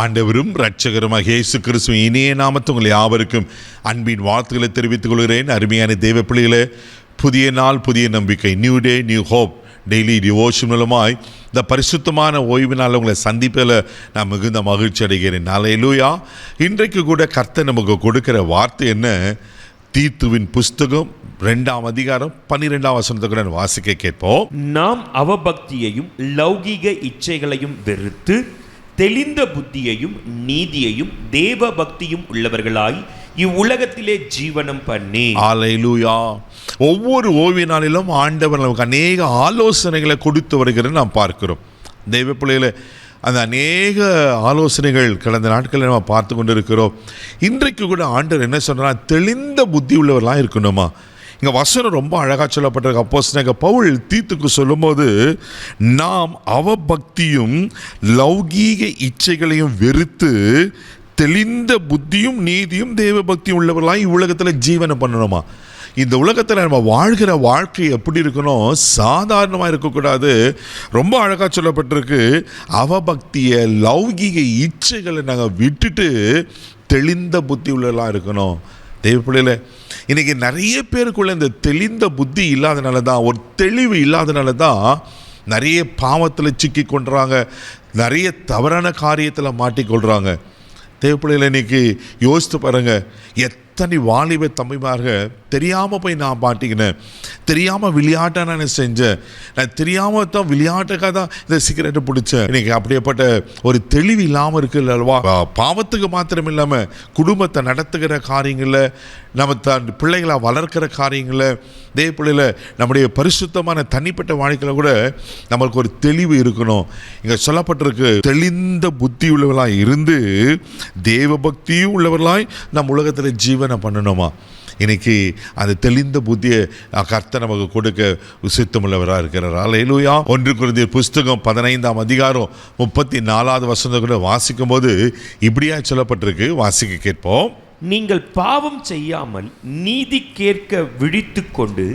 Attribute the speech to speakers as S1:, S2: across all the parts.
S1: ஆண்டவரும் இரட்சகருமாக இயேசு கிறிஸ்துவின் இனிய நாமத்தில் உங்கள் யாவருக்கும் அன்பின் வாழ்த்துக்களை தெரிவித்துக் கொள்கிறேன். அருமையான தேவ பிள்ளைகளே, புதிய நாள் புதிய நம்பிக்கை, new day new hope daily devotion மூலமாய் இந்த பரிசுத்தமான ஓய்வினால் உங்களை சந்திப்பதில் நான் மிகுந்த மகிழ்ச்சி அடைகிறேன். அல்லேலூயா. இன்றைக்கு கூட கர்த்தர் நமக்கு கொடுக்கிற வார்த்தை என்ன? தீத்துவின் புஸ்தகம் 2ஆம் அதிகாரம் 12ஆம் வசனத்தை கூட வாசிக்க கேட்போம்.
S2: நாம் அவபக்தியையும் லௌகீக இச்சைகளையும் வெறுத்து தெளிந்த புத்தியையும் நீதியையும் தேவ பக்தியும் உள்ளவர்களாய் இவ்வுலகத்திலே ஜீவனம் பண்ணி.
S1: அல்லேலூயா. ஒவ்வொரு ஓய்வு நாளிலும் ஆண்டவர் நமக்கு அநேக ஆலோசனைகளை கொடுத்து வருகிறது நாம் பார்க்கிறோம். தெய்வ பிள்ளைகளை அந்த அநேக ஆலோசனைகள் கடந்த நாட்களில் நம்ம பார்த்து கொண்டு இருக்கிறோம். இன்றைக்கு கூட ஆண்டவர் என்ன சொல்றார்? தெளிந்த புத்தி உள்ளவர்களாக இருக்கணுமா? இங்கே வசனம் ரொம்ப அழகாக சொல்லப்பட்டிருக்கு. அப்போஸ்தலனாகிய பவுல் தீத்துக்கு சொல்லும்போது, நாம் அவபக்தியும் லௌகீக இச்சைகளையும் வெறுத்து தெளிந்த புத்தியும் நீதியும் தேவ பக்தியும் உள்ளவர்களாக இவ்வுலகத்தில் ஜீவனம் பண்ணணுமா? இந்த உலகத்தில் நம்ம வாழ்கிற வாழ்க்கை எப்படி இருக்கணும்? சாதாரணமாக இருக்கக்கூடாது. ரொம்ப அழகாக சொல்லப்பட்டிருக்கு. அவபக்தியை லௌகீக இச்சைகளை நாங்கள் விட்டுட்டு தெளிந்த புத்தி உள்ளவர்களாக இருக்கணும். தெய்வ பிள்ளையில இன்றைக்கி நிறைய பேருக்குள்ள இந்த தெளிந்த புத்தி இல்லாதனால தான், ஒரு தெளிவு இல்லாதனால தான் நிறைய பாவத்தில் சிக்கி கொண்டுறாங்க, நிறைய தவறான காரியத்தில் மாட்டிக்கொள்கிறாங்க. தெய்வ பிள்ளையில இன்றைக்கி யோசித்து பாருங்கள், எத்தனை வாலிப தம்பிமார்கள் தெரியாமல் போய் நான் மாட்டிக்கினேன், தெரியாமல் விளையாட்டாக நான் செஞ்சேன், நான் தெரியாமல் தான் விளையாட்டுக்காக தான் இந்த சிகரெட்டை பிடிச்சேன். இன்றைக்கி அப்படியேப்பட்ட ஒரு தெளிவு இல்லாமல் இருக்குது அல்லவா? பாவத்துக்கு மாத்திரம் இல்லாமல் குடும்பத்தை நடத்துகிற காரியங்களில், நம்ம பிள்ளைகளை வளர்க்கிற காரியங்களில், இதே பிள்ளையில் நம்முடைய பரிசுத்தமான தனிப்பட்ட வாழ்க்கையில் கூட நம்மளுக்கு ஒரு தெளிவு இருக்கணும். இங்கே சொல்லப்பட்டிருக்கு, தெளிந்த புத்தி உள்ளவர்களாய் இருந்து தேவ பக்தியும் உள்ளவர்களாய் நம் உலகத்தில் ஜீவனம் பண்ணணுமா? இன்னைக்கு அந்த தெளிந்த புத்தியை கர்த்தர் நமக்கு கொடுக்க சித்தமுள்ளவராக இருக்கிறார். அல்லேலூயா. 1 கொரிந்தியர் புஸ்தகம் 15ஆம் அதிகாரம் 34வது வசனத்தை கூட வாசிக்கும் போது இப்படியா சொல்லப்பட்டிருக்கு. வாசிக்க கேட்போம்.
S2: நீங்கள் பாவம் செய்யாமல் நீதி கேட்க விழித்து கொண்டு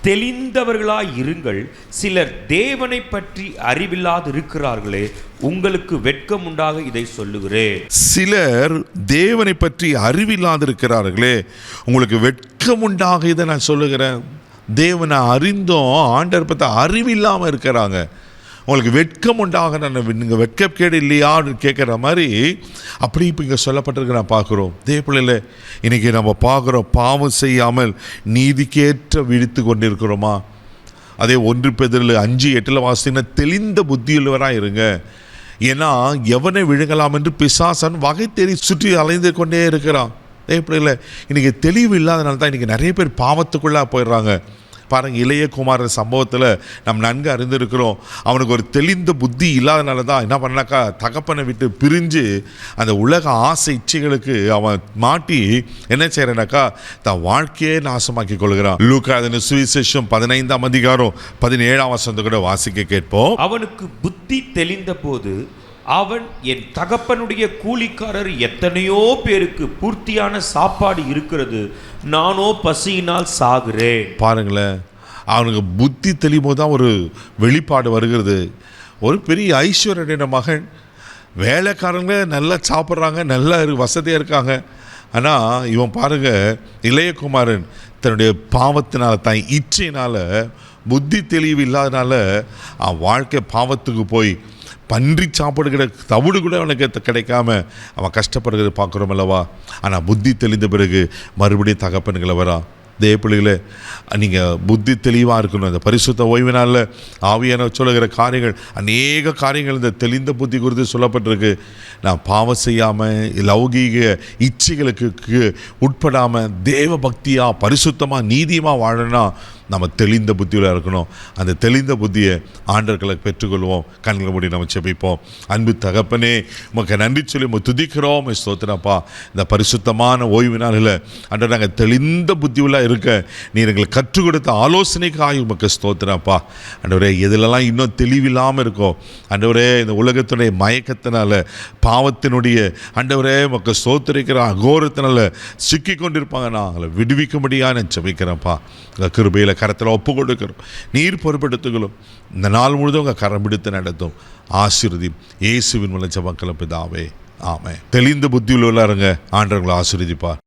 S2: தெளிந்தவர்களாய் இருங்கள். சிலர் தேவனை பற்றி அறிவில்லாது இருக்கிறார்களே, உங்களுக்கு வெட்கம் உண்டாக இதை சொல்லுகிறேன்.
S1: சிலர் தேவனை பற்றி அறிவில்லாது இருக்கிறார்களே, உங்களுக்கு வெட்கம் உண்டாக இதை நான் சொல்லுகிறேன். தேவனை அறிந்தோம், ஆண்டவர் பற்றி அறிவில்லாமல் இருக்கிறாங்க. உங்களுக்கு வெட்கம் உண்டாக நீங்கள் வெட்கக்கேடு இல்லையான்னு கேட்குற மாதிரி அப்படி இப்போ இங்கே சொல்லப்பட்டிருக்கு. நான் பார்க்குறோம் இதே பிள்ளைல இன்றைக்கி நம்ம பார்க்குறோம், பாவம் செய்யாமல் நீதிக்கேற்ற விழித்து கொண்டிருக்கிறோமா? அதே 1 பேதுரு 5:8 வாசிங்கன்னா, தெளிந்த புத்தியுள்ளவராக இருங்க. ஏன்னா எவனை விழுங்கலாம் என்று பிசாசன் வகை தேடி சுற்றி அலைந்து கொண்டே இருக்கிறான். அதே பிள்ளைல இன்றைக்கி தெளிவு இல்லாதனால தான் இன்றைக்கி நிறைய பேர் பாவத்துக்குள்ளே போயிடுறாங்க. பாருங்கள், இளைய குமாரன் சம்பவத்தில் நம்ம நன்கு அறிந்திருக்கிறோம். அவனுக்கு ஒரு தெளிந்த புத்தி இல்லாதனால தான் என்ன பண்ணாக்கா, தகப்பனை விட்டு பிரிஞ்சு அந்த உலக ஆசை இச்சைகளுக்கு அவன் மாட்டி என்ன செய்யறானாக்கா, தன் வாழ்க்கையே நாசமாக்கி கொள்கிறான். லூக்கா சுவிசேஷம் 15ஆம் அதிகாரம் 17ஆம் வசனத்தை கூட வாசிக்க கேட்போம்.
S2: அவனுக்கு புத்தி தெளிந்த போது அவன், என் தகப்பனுடைய கூலிக்காரர் எத்தனையோ பேருக்கு பூர்த்தியான சாப்பாடு இருக்கிறது, நானோ பசியினால் சாகிறேன்.
S1: பாருங்களேன், அவனுக்கு புத்தி தெளிவும் தான் ஒரு வெளிப்பாடு வருகிறது. ஒரு பெரிய ஐஸ்வர்யனுடைய மகன், வேலைக்காரங்க நல்லா சாப்பிட்றாங்க, நல்லா வசதியாக இருக்காங்க. ஆனால் இவன் பாருங்க, இளையகுமாரன் தன்னுடைய பாவத்தினால், தான் இச்சையினால், புத்தி தெளிவு இல்லாதனால அவன் வாழ்க்கை பாவத்துக்கு போய் பன்றி சாப்பிடுகிற தவிடு கூட அவனுக்கு கிடைக்காம அவன் கஷ்டப்படுகிறது பார்க்குறோம் அல்லவா? ஆனால் புத்தி தெளிந்த பிறகு மறுபடியும் தகப்பன்களை வரா. இதே பிள்ளைகளே, நீங்கள் புத்தி தெளிவாக இருக்கணும். இந்த பரிசுத்த ஓய்வினால் ஆவியான சொல்லுகிற காரியங்கள், அநேக காரியங்கள் இந்த தெளிந்த புத்தி குறித்து சொல்லப்பட்டிருக்கு. நான் பாவம் செய்யாமல் லௌகீக இச்சைகளுக்கு உட்படாமல் தேவ பக்தியாக பரிசுத்தமாக நீதியமாக வாழணும்னா நம்ம தெளிந்த புத்தியில் இருக்கணும். அந்த தெளிந்த புத்தியை ஆண்டவர்களை பெற்றுக்கொள்வோம். கண்களை மூடி நம்ம செபிப்போம். அன்பு தகப்பனே, உமக்கு நன்றி சொல்லி துதிக்கிறோம், ஸ்தோத்திரப்பா. இந்த பரிசுத்தமான ஓய்வு நாளில் ஆண்டவர் நாங்கள் தெளிந்த புத்தியுள்ள இருக்க நீர் எங்களுக்கு கற்றுக் கொடுத்த ஆலோசனைக்காக உமக்கு ஸ்தோத்திரப்பா. ஆண்டவரே, எதிலெல்லாம் இன்னும் தெளிவில்லாமல் இருக்கோ ஆண்டவரே, இந்த உலகத்துடைய மயக்கத்தினால, பாவத்தினுடைய ஆண்டவரே உமக்கு ஸ்தோத்திரிக்கிற அகோரத்தினால சிக்கி கொண்டிருப்பாங்கன்னா அவங்களை விடுவிக்கும்படியாக நான் செபிக்கிறேன்ப்பா. உங்கள் கிருபையில் கரத்தில் ஒப்பு கொடுக்கிறோம். நீர் பொறுப்பெடுத்துக்கிறோம். இந்த நாள் முழுதும் உங்கள் கரம் பிடித்து நடத்தும். ஆசீர்வதியும். இயேசுவின் மூலம் ஜெபம் பிதாவே, ஆமென். தெளிந்த புத்தி உள்ளவர்களா இருங்க. ஆண்டவர்களை ஆசீர்வதிப்பார்.